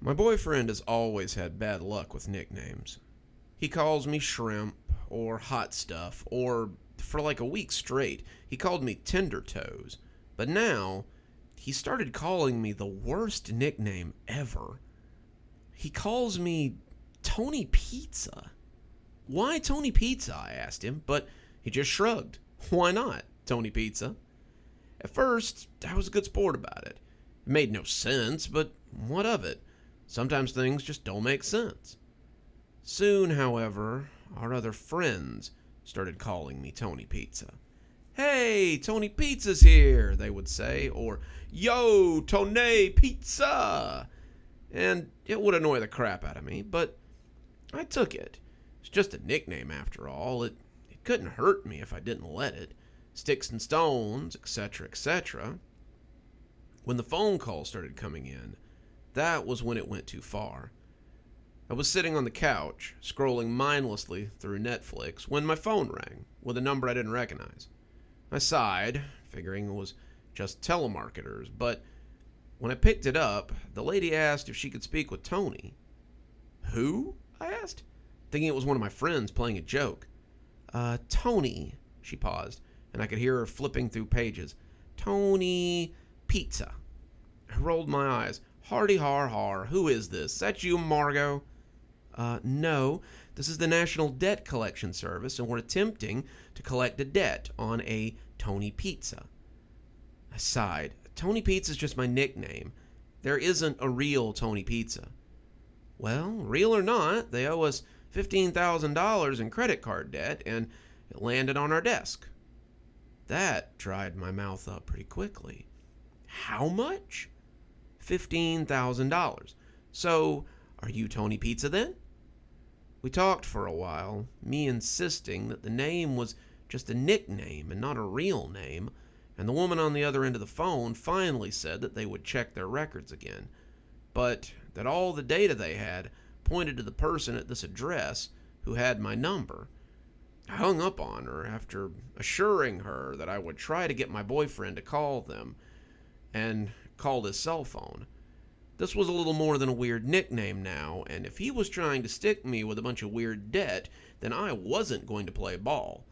My boyfriend has always had bad luck with nicknames. He calls me Shrimp, or Hot Stuff, or for like a week straight, he called me Tender Toes. But now, he started calling me the worst nickname ever. He calls me Tony Pizza. Why Tony Pizza? I asked him, but he just shrugged. Why not, Tony Pizza? At first, I was a good sport about it. It made no sense, but what of it? Sometimes things just don't make sense. Soon, however, our other friends started calling me Tony Pizza. Hey, Tony Pizza's here, they would say, or Yo, Tony Pizza! And it would annoy the crap out of me, but I took it. It's just a nickname after all. It couldn't hurt me if I didn't let it. Sticks and stones, etc., etc. When the phone calls started coming in, that was when it went too far. I was sitting on the couch, scrolling mindlessly through Netflix, when my phone rang with a number I didn't recognize. I sighed, figuring it was just telemarketers, but when I picked it up, the lady asked if she could speak with Tony. Who? I asked, thinking it was one of my friends playing a joke. Tony, she paused, and I could hear her flipping through pages. Tony Pizza. I rolled my eyes. Hardy har har, who is this? Is that you, Margot? No, this is the National Debt Collection Service, and we're attempting to collect a debt on a Tony Pizza. I sighed. Tony Pizza's just my nickname. There isn't a real Tony Pizza. Well, real or not, they owe us $15,000 in credit card debt, and it landed on our desk. That dried my mouth up pretty quickly. How much? $15,000. So, are you Tony Pizza then? We talked for a while, me insisting that the name was just a nickname and not a real name, and the woman on the other end of the phone finally said that they would check their records again, but that all the data they had pointed to the person at this address who had my number. I hung up on her after assuring her that I would try to get my boyfriend to call them, and called his cell phone. This was a little more than a weird nickname now, and if he was trying to stick me with a bunch of weird debt, then I wasn't going to play ball.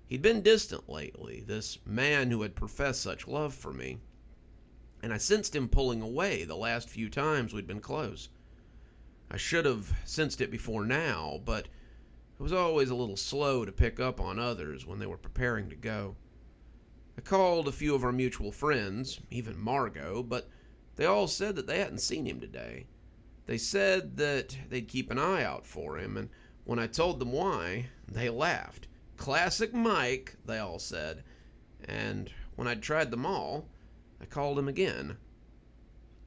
He'd been distant lately, this man who had professed such love for me, and I sensed him pulling away the last few times we'd been close. I should have sensed it before now, but I was always a little slow to pick up on others when they were preparing to go. I called a few of our mutual friends, even Margot, but they all said that they hadn't seen him today. They said that they'd keep an eye out for him, and when I told them why, they laughed. Classic Mike, they all said. And when I'd tried them all, I called him again.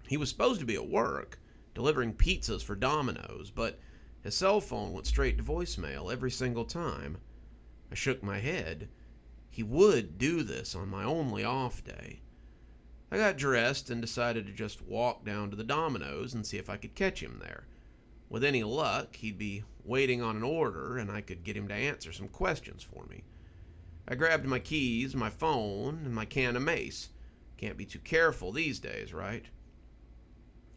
He was supposed to be at work, delivering pizzas for Domino's, but his cell phone went straight to voicemail every single time. I shook my head. He would do this on my only off day. I got dressed and decided to just walk down to the Domino's and see if I could catch him there. With any luck, he'd be waiting on an order and I could get him to answer some questions for me. I grabbed my keys, my phone, and my can of mace. Can't be too careful these days, right?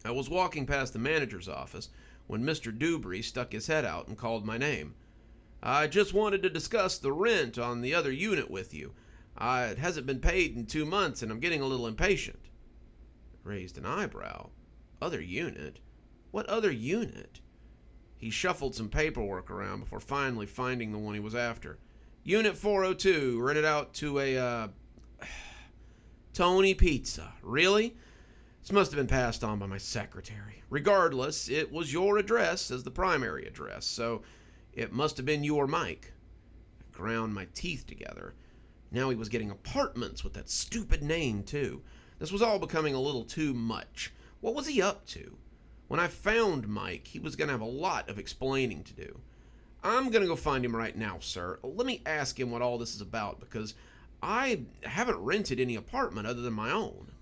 I was walking past the manager's office when Mr. Dubry stuck his head out and called my name. I just wanted to discuss the rent on the other unit with you. It hasn't been paid in 2 months and I'm getting a little impatient. I raised an eyebrow. Other unit? What other unit? He shuffled some paperwork around before finally finding the one he was after. Unit 402, rented out to a, Tony Pizza. Really? This must have been passed on by my secretary. Regardless, it was your address as the primary address, so it must have been your Mike. I ground my teeth together. Now he was getting apartments with that stupid name, too. This was all becoming a little too much. What was he up to? When I found Mike, he was going to have a lot of explaining to do. I'm going to go find him right now, sir. Let me ask him what all this is about, because I haven't rented any apartment other than my own.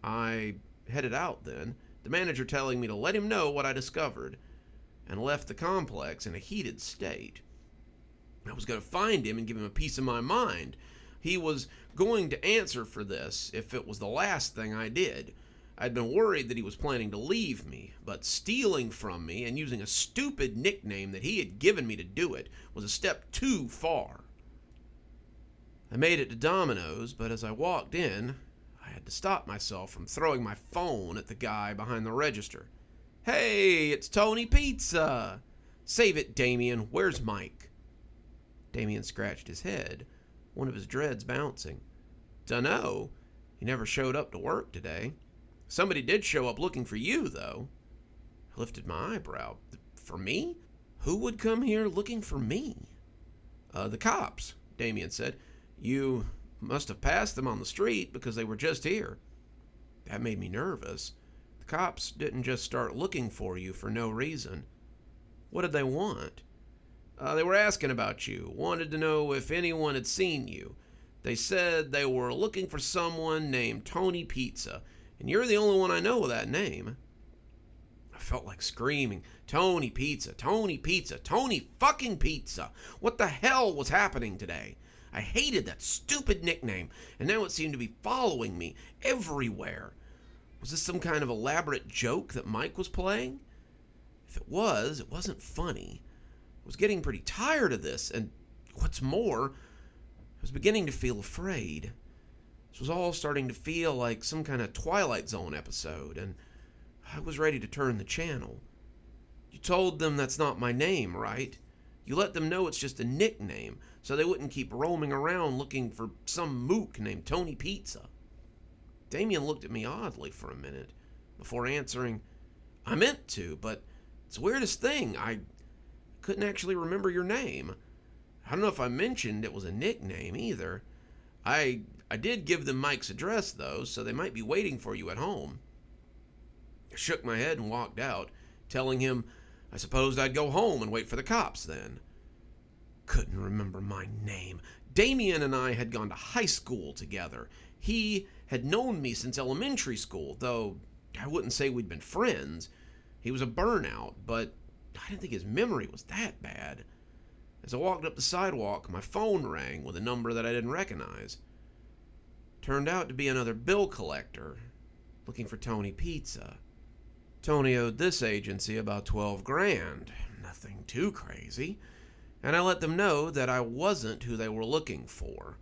I headed out then, the manager telling me to let him know what I discovered, and left the complex in a heated state. I was going to find him and give him a piece of my mind. He was going to answer for this if it was the last thing I did. I'd been worried that he was planning to leave me, but stealing from me and using a stupid nickname that he had given me to do it was a step too far. I made it to Domino's, but as I walked in, I had to stop myself from throwing my phone at the guy behind the register. "Hey, it's Tony Pizza!" "Save it, Damien. Where's Mike?" Damien scratched his head, one of his dreads bouncing. "Dunno. He never showed up to work today. Somebody did show up looking for you, though." I lifted my eyebrow. "For me? Who would come here looking for me?" The cops," Damien said. "You must have passed them on the street because they were just here." That made me nervous. The cops didn't just start looking for you for no reason. What did they want? They were asking about you, wanted to know if anyone had seen you. They said they were looking for someone named Tony Pizza, and you're the only one I know with that name." I felt like screaming, "Tony Pizza, Tony Pizza, Tony fucking Pizza! What the hell was happening today?" I hated that stupid nickname, and now it seemed to be following me everywhere. Was this some kind of elaborate joke that Mike was playing? If it was, it wasn't funny. I was getting pretty tired of this, and what's more, I was beginning to feel afraid. This was all starting to feel like some kind of Twilight Zone episode, and I was ready to turn the channel. "You told them that's not my name, right? You let them know it's just a nickname, so they wouldn't keep roaming around looking for some mook named Tony Pizza." Damien looked at me oddly for a minute before answering, "I meant to, but it's the weirdest thing. I couldn't actually remember your name. I don't know if I mentioned it was a nickname either. I did give them Mike's address, though, so they might be waiting for you at home." I shook my head and walked out, telling him I supposed I'd go home and wait for the cops then. Couldn't remember my name. Damien and I had gone to high school together. He had known me since elementary school, though I wouldn't say we'd been friends. He was a burnout, but I didn't think his memory was that bad. As I walked up the sidewalk, my phone rang with a number that I didn't recognize. Turned out to be another bill collector looking for Tony Pizza. Tony owed this agency about $12,000. Nothing too crazy. And I let them know that I wasn't who they were looking for.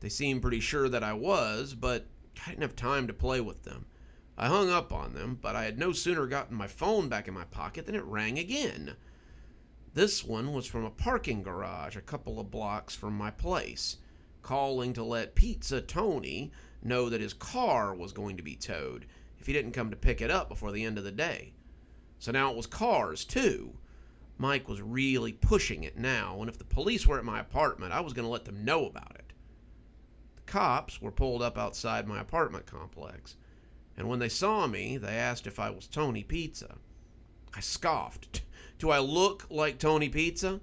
They seemed pretty sure that I was, but I didn't have time to play with them. I hung up on them, but I had no sooner gotten my phone back in my pocket than it rang again. This one was from a parking garage a couple of blocks from my place, calling to let Pizza Tony know that his car was going to be towed if he didn't come to pick it up before the end of the day. So now it was cars, too. Mike was really pushing it now, and if the police were at my apartment, I was going to let them know about it. The cops were pulled up outside my apartment complex, and when they saw me, they asked if I was Tony Pizza. I scoffed. "Do I look like Tony Pizza?"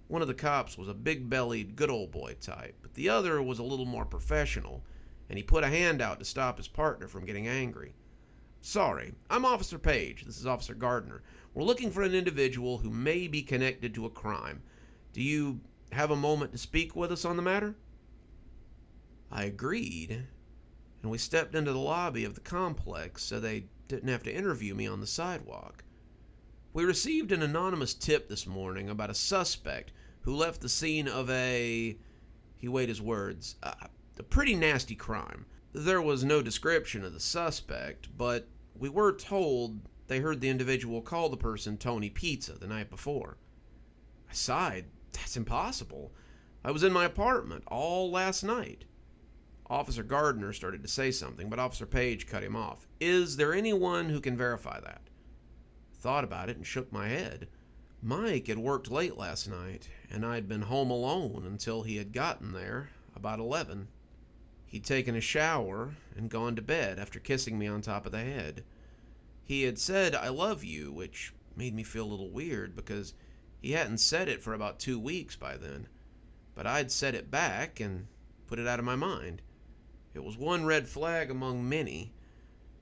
One of the cops was a big-bellied, good old boy type, but the other was a little more professional, and he put a hand out to stop his partner from getting angry. "Sorry, I'm Officer Page. This is Officer Gardner. We're looking for an individual who may be connected to a crime. Do you have a moment to speak with us on the matter?" I agreed, and we stepped into the lobby of the complex so they didn't have to interview me on the sidewalk. "We received an anonymous tip this morning about a suspect who left the scene of he weighed his words, a pretty nasty crime. There was no description of the suspect, but we were told they heard the individual call the person Tony Pizza the night before." I sighed. That's impossible. I was in my apartment all last night. Officer Gardner started to say something, but Officer Page cut him off. "Is there anyone who can verify that?" Thought about it and shook my head. Mike had worked late last night, and I'd been home alone until he had gotten there, about 11. He'd taken a shower and gone to bed after kissing me on top of the head. He had said, "I love you," which made me feel a little weird because he hadn't said it for about 2 weeks by then. But I'd said it back and put it out of my mind. It was one red flag among many,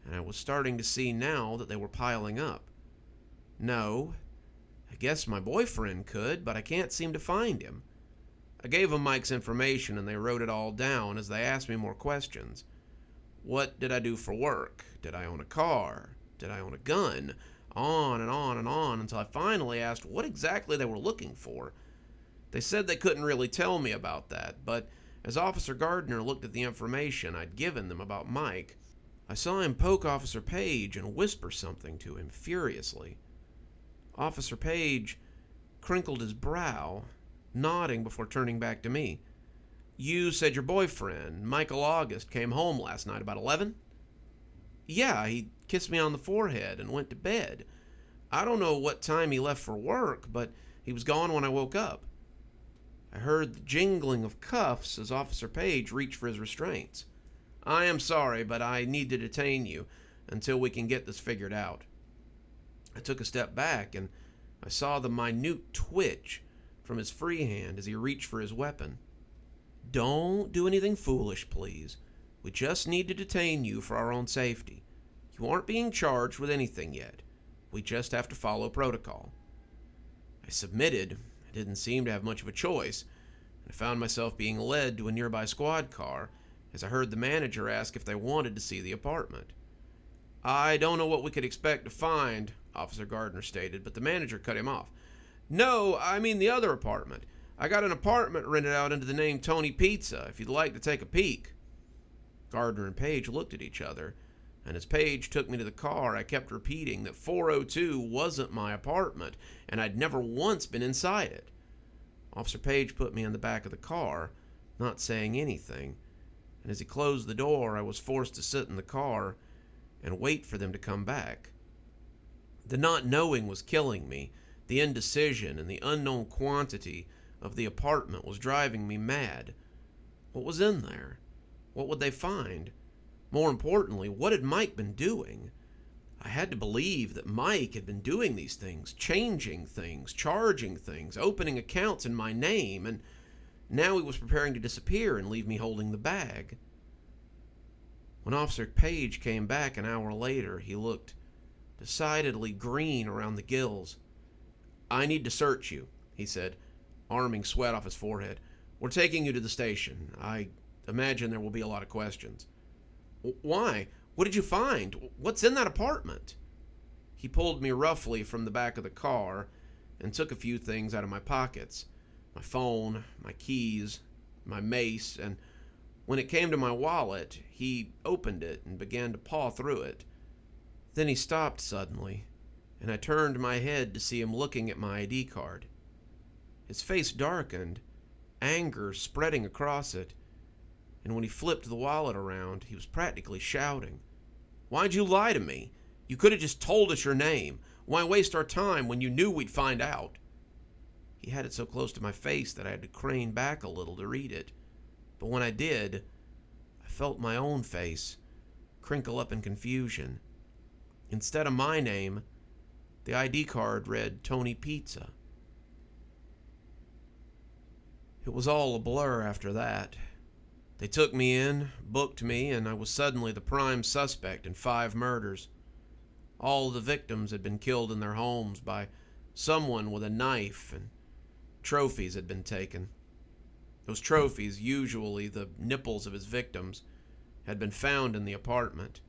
and I was starting to see now that they were piling up. No, I guess my boyfriend could, but I can't seem to find him. I gave them Mike's information, and they wrote it all down as they asked me more questions. What did I do for work? Did I own a car? Did I own a gun? On and on and on until I finally asked what exactly they were looking for. They said they couldn't really tell me about that, but as Officer Gardner looked at the information I'd given them about Mike, I saw him poke Officer Page and whisper something to him furiously. Officer Page crinkled his brow, nodding before turning back to me. You said your boyfriend, Michael August, came home last night about 11? Yeah, he kissed me on the forehead and went to bed. I don't know what time he left for work, but he was gone when I woke up. I heard the jingling of cuffs as Officer Page reached for his restraints. I am sorry, but I need to detain you until we can get this figured out. I took a step back and I saw the minute twitch from his free hand as he reached for his weapon. Don't do anything foolish, please. We just need to detain you for our own safety. You aren't being charged with anything yet. We just have to follow protocol. I submitted. I didn't seem to have much of a choice, and I found myself being led to a nearby squad car as I heard the manager ask if they wanted to see the apartment. I don't know what we could expect to find, Officer Gardner stated, but the manager cut him off. No, I mean the other apartment. I got an apartment rented out under the name Tony Pizza, if you'd like to take a peek. Gardner and Page looked at each other, and as Page took me to the car, I kept repeating that 402 wasn't my apartment, and I'd never once been inside it. Officer Page put me in the back of the car, not saying anything, and as he closed the door, I was forced to sit in the car and wait for them to come back. The not knowing was killing me. The indecision and the unknown quantity of the apartment was driving me mad. What was in there? What would they find? More importantly, what had Mike been doing? I had to believe that Mike had been doing these things, changing things, charging things, opening accounts in my name, and now he was preparing to disappear and leave me holding the bag. When Officer Page came back an hour later, he looked decidedly green around the gills. I need to search you, he said, arming sweat off his forehead. We're taking you to the station. I imagine there will be a lot of questions. Why? What did you find? What's in that apartment? He pulled me roughly from the back of the car and took a few things out of my pockets. My phone, my keys, my mace, and when it came to my wallet, he opened it and began to paw through it. Then he stopped suddenly, and I turned my head to see him looking at my ID card. His face darkened, anger spreading across it, and when he flipped the wallet around, he was practically shouting. Why'd you lie to me? You could have just told us your name. Why waste our time when you knew we'd find out? He had it so close to my face that I had to crane back a little to read it. But when I did, I felt my own face crinkle up in confusion. Instead of my name, the ID card read Tony Pizza. It was all a blur after that. They took me in, booked me, and I was suddenly the prime suspect in 5 murders. All the victims had been killed in their homes by someone with a knife, and trophies had been taken. Those trophies, usually the nipples of his victims, had been found in the apartment.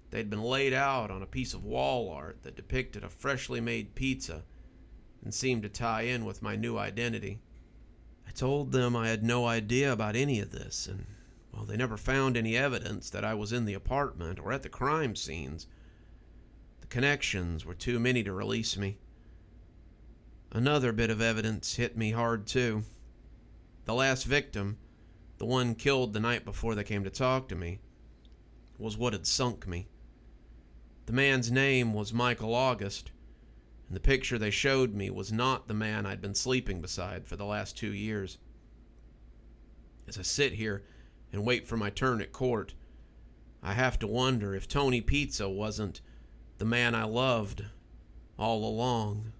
They'd been laid out on a piece of wall art that depicted a freshly made pizza and seemed to tie in with my new identity. I told them I had no idea about any of this, and while they never found any evidence that I was in the apartment or at the crime scenes, the connections were too many to release me. Another bit of evidence hit me hard too. The last victim, the one killed the night before they came to talk to me, was what had sunk me. The man's name was Michael August, and the picture they showed me was not the man I'd been sleeping beside for the last 2 years. As I sit here and wait for my turn at court, I have to wonder if Tony Pizza wasn't the man I loved all along.